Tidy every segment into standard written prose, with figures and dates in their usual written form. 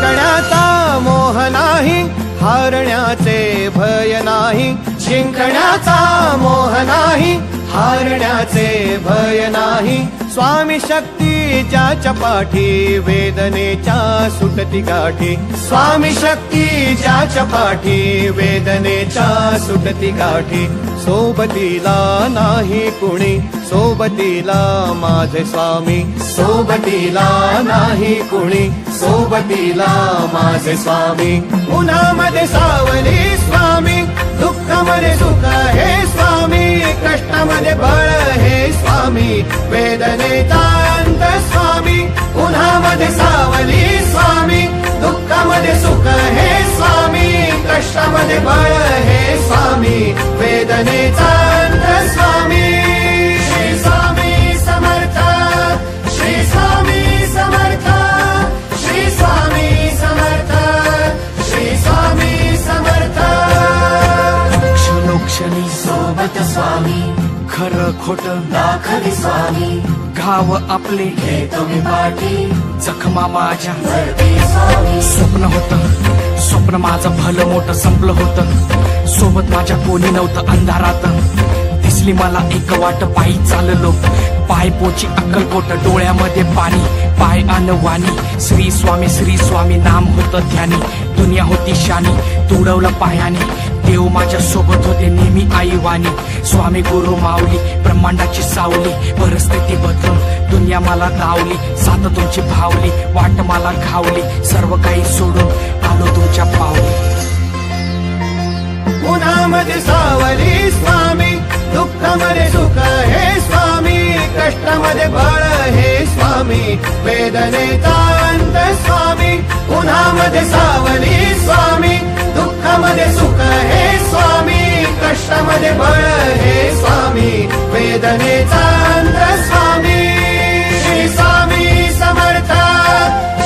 जिंकण्याचा मोह नाही, हारण्याचे भय नाही. जिंकण्याचा मोह नाही, हारण्याचे भय नाही. स्वामी शक्ती ज्याच्या पाठी, वेदनेच्या सुटती गाठी. स्वामी शक्ती ज्याच्या पाठी, वेदनेच्या सुटती गाठी. सोबतीला नाही कुणी, सोबतीला माझे स्वामी. सोबतीला नाही कुणी, सोबतीला माझे स्वामी. उन्हामध्ये सावली स्वामी, दुःखामध्ये सुख हे स्वामी. कष्टामध्ये बळ हे स्वामी, वेदनेचा अंत स्वामी. उन्हामध्ये सावली स्वामी, दुःखामध्ये सुख हे स्वामी. कष्टामध्ये बळ हे स्वामी, वेदनेचा अंत स्वामी. श्री स्वामी समर्थ, श्री स्वामी समर्थ, श्री स्वामी समर्थ, श्री स्वामी समर्थ. क्षणोक्षणी सोबत स्वामी, खरं खोट दाखवी स्वामी. घाव आपले घेतो मी पाठी, जखमा माझ्या भरती स्वामी. स्वप्न होतं, स्वप्न माझं भलं मोठं संपलं होतं. सोबत माझ्या कोणी नव्हतं अंधारात. दिसली मला एक वाट, पायी चाललो पाय पोची अक्कलकोट. डोळ्यामध्ये पाणी, पाय अनवाणी. श्री स्वामी नाम होतं ध्यानी. दुनिया होती शानी, तुडवलं पायाने. देव माझ्या सोबत होते नेहमी आईवानी. स्वामी गुरु माऊली, ब्रह्मांडाची सावली. परिस्थिती बदलून दुनिया मला धावली. साथ तुमची भावली, वाट मला घावली. सर्व काही सोडून आलो तुमच्या पावली. उन्हामध्ये सावली स्वामी, दुःखामध्ये सुख हे स्वामी. कष्टामध्ये बळ हे स्वामी, वेदनेचा अंत स्वामी. उन्हामध्ये सावली स्वामी, दुःखामध्ये सुख हे स्वामी. कष्टामध्ये बळ हे स्वामी, वेदनेचा अंत स्वामी. श्री स्वामी समर्थ,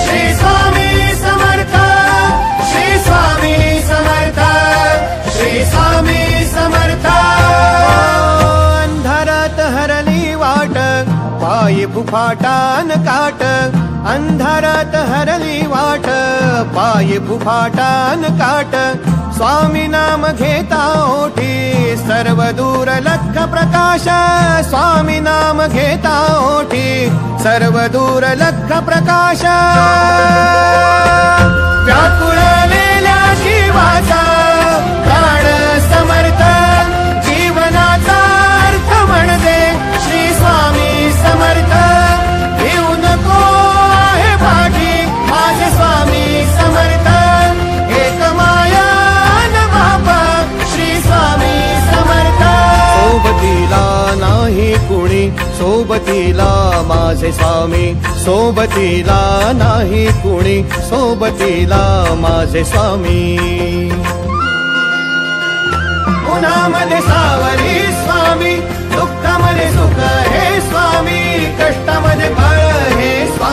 श्री स्वामी समर्थ, श्री स्वामी समर्थ, श्री स्वामी समर्थ. अंधारात हरली वाट, पायी फुफाटान काट. अंधारात हरली वाट, पायी फुफाटान काट. स्वामी नाम घेता ओठी, सर्व दूर लख प्रकाश. स्वामी नाम घेता ओठी, सर्व दूर लख प्रकाश. व्याकुळलेल्या जीवाचा प्राण समर्थ, जीवनाचा अर्थ म्हणजे श्री स्वामी समर्थ. घेऊ नको आहे पाठी, माझे स्वामी समर्थ. एक माया न बापा, श्री स्वामी समर्थ. सोबतीला नाही कुणी, सोबतीला माझे स्वामी. सोबतीला नाही कुणी, सोबतीला माझे स्वामी. उन्हामध्ये सावली स्वामी, दुःखामध्ये सुख हे स्वामी. कष्टामध्ये बळ हे स्वामी.